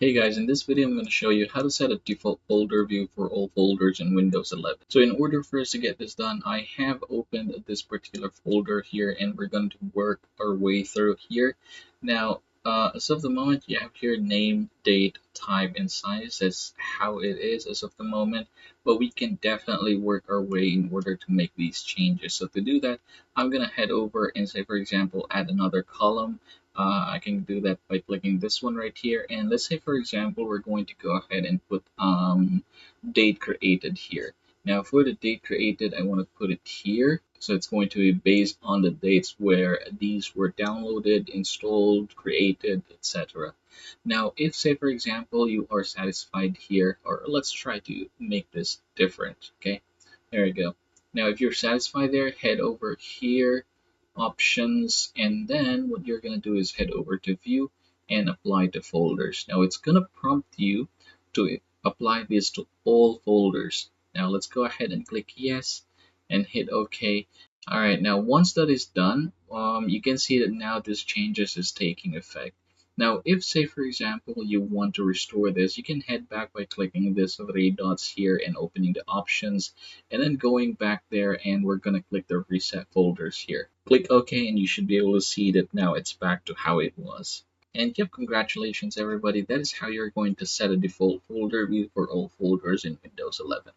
Hey guys, in this video I'm going to show you how to set a default folder view for all folders in Windows 11. So in order for us to get this done, I have opened this particular folder here and we're going to work our way through here. Now, as of the moment, you have here name, date, type, and size. That's how it is as of the moment, but we can definitely work our way in order to make these changes. So to do that, I'm going to head over and say, for example, add another column. I can do that by clicking this one right here. And let's say, for example, we're going to go ahead and put date created here. Now, for the date created, I want to put it here. So it's going to be based on the dates where these were downloaded, installed, created, etc. Now, if say, for example, you are satisfied here, or let's try to make this different. Okay, there we go. Now, if you're satisfied there, head over here, options, and then what you're going to do is head over to view and apply to folders. Now it's going to prompt you to apply this to all folders. Now let's go ahead and click yes and hit OK. All right, now once that is done, you can see that now this changes is taking effect. Now, if say for example you want to restore this, you can head back by clicking this three dots here and opening the options, and then going back there, and we're gonna click the reset folders here. Click OK, and you should be able to see that now it's back to how it was. And yep, congratulations everybody. That is how you're going to set a default folder view for all folders in Windows 11.